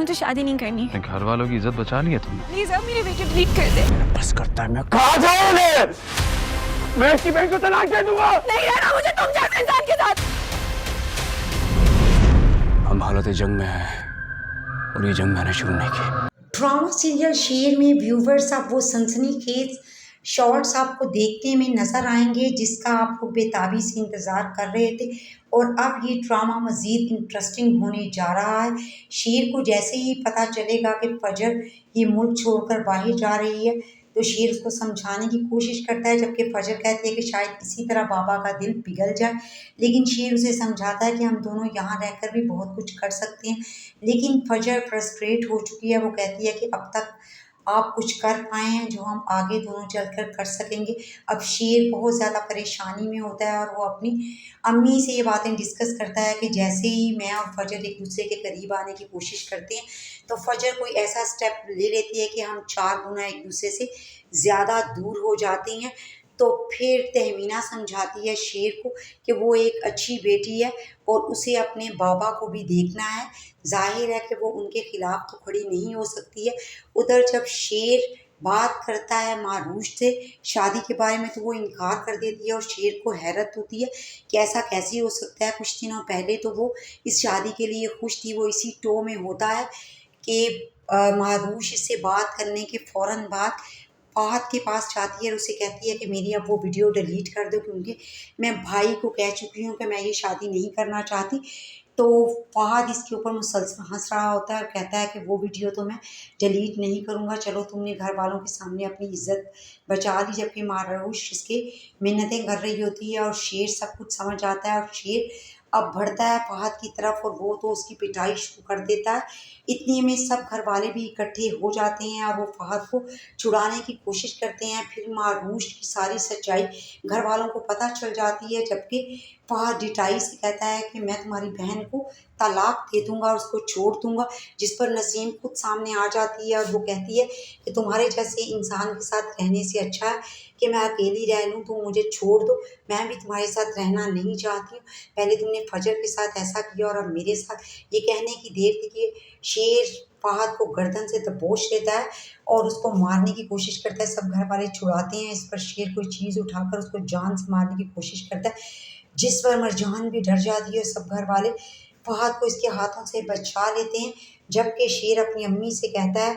मुझे शादी नहीं करनी है। घर वालों की इज्जत बचा ली है तुमने। प्लीज अब मेरी वीडियो डिलीट कर दे। बस करता है, मैं कहाँ जाऊँ? मैं इसकी बहन को तलाक दे दूंगा। नहीं रहना मुझे तुम जैसे इंसान के साथ। हम हालत जंग में हैं और ये जंग मैंने शुरू नहीं की। ड्रामा सीरियल शेर में व्यूवर्स आप वो सनसनीखेज शॉर्ट्स आपको देखने में नज़र आएंगे जिसका आप लोग बेताबी से इंतज़ार कर रहे थे, और अब ये ड्रामा मज़ीद इंटरेस्टिंग होने जा रहा है। शेर को जैसे ही पता चलेगा कि फजर ये मुल्क छोड़कर बाहर जा रही है तो शेर उसको समझाने की कोशिश करता है, जबकि फजर कहती है कि शायद इसी तरह बाबा का दिल पिघल जाए। लेकिन शेर उसे समझाता है कि हम दोनों यहाँ रहकर भी बहुत कुछ कर सकते हैं। लेकिन फजर फ्रस्ट्रेट हो चुकी है, वो कहती है कि अब तक आप कुछ कर पाए हैं जो हम आगे दोनों चलकर कर सकेंगे। अब शेर बहुत ज़्यादा परेशानी में होता है और वो अपनी अम्मी से ये बातें डिस्कस करता है कि जैसे ही मैं और फजर एक दूसरे के करीब आने की कोशिश करते हैं तो फजर कोई ऐसा स्टेप ले लेती है कि हम 4 गुना एक दूसरे से ज़्यादा दूर हो जाते हैं। तो फिर तहमीना समझाती है शेर को कि वो एक अच्छी बेटी है और उसे अपने बाबा को भी देखना है। जाहिर है कि वो उनके खिलाफ तो खड़ी नहीं हो सकती है। उधर जब शेर बात करता है मारूश से शादी के बारे में तो वो इनकार कर देती है और शेर को हैरत होती है कि ऐसा कैसे हो सकता है। कुछ दिनों पहले तो वो इस शादी के लिए खुश थी। वो इसी टो में होता है कि मारूश से बात करने के फ़ौरन बाद फहद के पास जाती है और उसे कहती है कि मेरी अब वो वीडियो डिलीट कर दो क्योंकि मैं भाई को कह चुकी हूँ कि मैं ये शादी नहीं करना चाहती। तो फहद इसके ऊपर मुसलसल हंस रहा होता है और कहता है कि वो वीडियो तो मैं डिलीट नहीं करूँगा, चलो तुमने घर वालों के सामने अपनी इज्जत बचा ली। जबकि मारूश इसके मिन्नतें कर रही होती है और शेर सब कुछ समझ आता है और शेर अब बढ़ता है फहद की तरफ और वो तो उसकी पिटाई शुरू कर देता है। इतने में सब घर वाले भी इकट्ठे हो जाते हैं और वो फहद को छुड़ाने की कोशिश करते हैं। फिर मारूश की सारी सच्चाई घर वालों को पता चल जाती है, जबकि फहद डिटाई से कहता है कि मैं तुम्हारी बहन को तलाक दे दूंगा और उसको छोड़ दूंगा, जिस पर नसीम खुद सामने आ जाती है और वो कहती है कि तुम्हारे जैसे इंसान के साथ रहने से अच्छा है कि मैं अकेली रह लूँ, तुम मुझे छोड़ दो, मैं भी तुम्हारे साथ रहना नहीं चाहती हूँ। पहले तुमने फजर के साथ ऐसा किया और अब मेरे साथ। ये कहने की देर थी कि शेर फहद को गर्दन से दबोच लेता है और उसको मारने की कोशिश करता है। सब घर वाले छुड़ाते हैं, इस पर शेर कोई चीज़ उठाकर उसको जान से मारने की कोशिश करता है, जिस पर मरजान भी डर जाती है। सब घर वाले फहद को इसके हाथों से बचा लेते हैं, जबकि शेर अपनी अम्मी से कहता है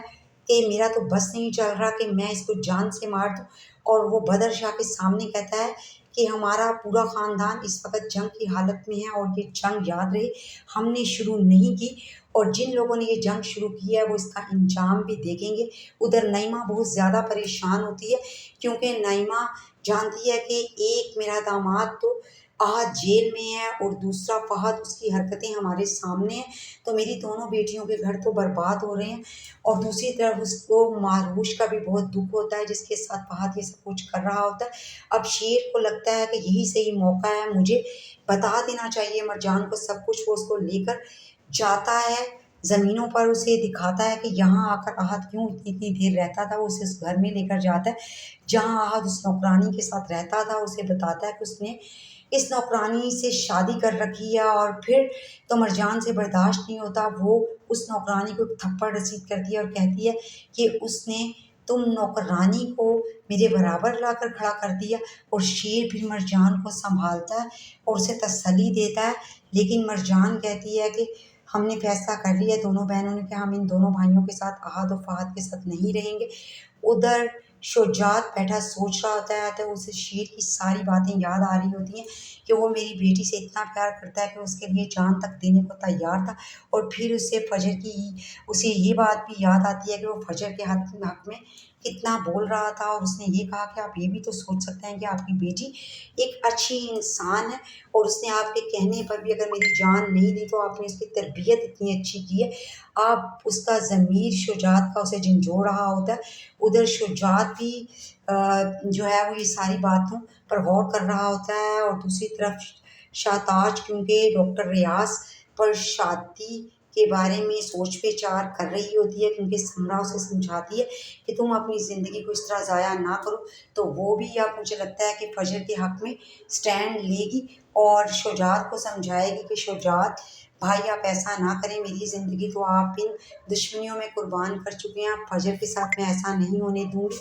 कि मेरा तो बस नहीं चल रहा कि मैं इसको जान से मार दूँ। और वो बदर शाह के सामने कहता है कि हमारा पूरा ख़ानदान इस वक्त जंग की हालत में है और ये जंग याद रहे हमने शुरू नहीं की और जिन लोगों ने ये जंग शुरू की है वो इसका अंजाम भी देखेंगे। उधर नईमा बहुत ज़्यादा परेशान होती है क्योंकि नईमा जानती है कि एक मेरा दामाद तो आज जेल में है और दूसरा फहद, उसकी हरकतें हमारे सामने हैं, तो मेरी दोनों बेटियों के घर तो बर्बाद हो रहे हैं। और दूसरी तरफ उसको मारूश का भी बहुत दुख होता है जिसके साथ फहद ये सब कुछ कर रहा होता है। अब शेर को लगता है कि यही सही मौका है, मुझे बता देना चाहिए मरजान को सब कुछ। वो उसको लेकर जाता है ज़मीनों पर, उसे दिखाता है कि यहाँ आकर आहत क्यों इतनी देर रहता था। वो उसे उस घर में लेकर जाता है जहाँ आहत उस नौकरानी के साथ रहता था। उसे बताता है कि उसने इस नौकरानी से शादी कर रखी है और फिर तो मरजान से बर्दाश्त नहीं होता। वो उस नौकरानी को एक थप्पड़ रसीद करती है और कहती है कि उसने तुम नौकरानी को मेरे बराबर लाकर खड़ा कर दिया। और शेर फिर मरजान को संभालता है और उसे तसल्ली देता है, लेकिन मरजान कहती है कि हमने फैसला कर लिया दोनों बहनों ने कि हम इन दोनों भाइयों के साथ आहत और फहद के साथ नहीं रहेंगे। उधर शुजात बैठा सोच रहा होता है तो उसे शेर की सारी बातें याद आ रही होती हैं कि वो मेरी बेटी से इतना प्यार करता है कि उसके लिए जान तक देने को तैयार था। और फिर उसे ये बात भी याद आती है कि वो फजर के हक में कितना बोल रहा था और उसने ये कहा कि आप ये भी तो सोच सकते हैं कि आपकी बेटी एक अच्छी इंसान है और उसने आपके कहने पर भी अगर मेरी जान नहीं दी तो आपने उसकी तरबियत इतनी अच्छी की है। आप उसका ज़मीर शुजात का उसे झंझोड़ रहा होता है। उधर शुजात भी जो है वो ये सारी बातों पर गौर कर रहा होता है और दूसरी तरफ शाहताज क्योंकि डॉक्टर रियाज पर शादी के बारे में सोच विचार कर रही होती है क्योंकि समरा उसे समझाती है कि तुम अपनी ज़िंदगी को इस तरह ज़ाया ना करो। तो वो भी अब मुझे लगता है कि फजर के हक़ में स्टैंड लेगी और शुजात को समझाएगी कि शुजात भाई आप ऐसा ना करें, मेरी ज़िंदगी तो आप इन दुश्मनियों में कुर्बान कर चुके हैं, आप फजर के साथ मैं ऐसा नहीं होने दूंगी।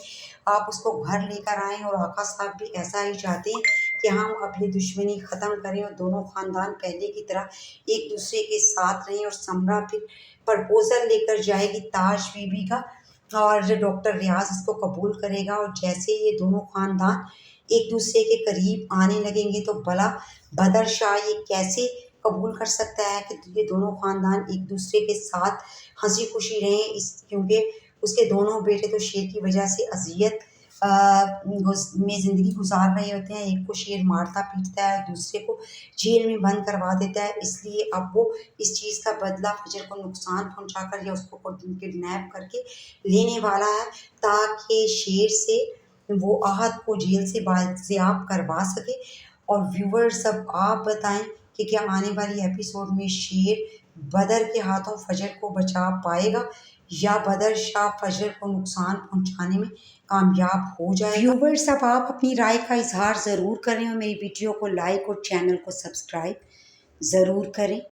आप उसको घर लेकर आएँ और आका साहब भी ऐसा ही चाहते हैं कि हम अब ये दुश्मनी ख़त्म करें और दोनों ख़ानदान पहले की तरह एक दूसरे के साथ रहें। और समरा फिर प्रपोज़ल लेकर जाएगी ताज बीबी का और डॉक्टर रियाज इसको कबूल करेगा। और जैसे ये दोनों ख़ानदान एक दूसरे के करीब आने लगेंगे तो भला बदर शाह ये कैसे कबूल कर सकता है कि ये दोनों ख़ानदान एक दूसरे के साथ हंसी खुशी रहें, इस क्योंकि उसके दोनों बेटे तो शेर की वजह से अजियत में ज़िंदगी गुजार रहे होते हैं। एक को शेर मारता पीटता है, दूसरे को जेल में बंद करवा देता है। इसलिए अब वो इस चीज़ का बदला फजर को नुकसान पहुंचाकर या उसको किडनैप करके लेने वाला है, ताकि शेर से वो आहत को जेल से बाजियाब करवा सके। और व्यूवर्स अब आप बताएं कि क्या आने वाली एपिसोड में शेर बदर के हाथों फजर को बचा पाएगा या बदर शाह फजर को नुकसान पहुंचाने में कामयाब हो जाएगा। व्यूवर्स अब आप अपनी राय का इजहार ज़रूर करें और मेरी वीडियो को लाइक और चैनल को सब्सक्राइब ज़रूर करें।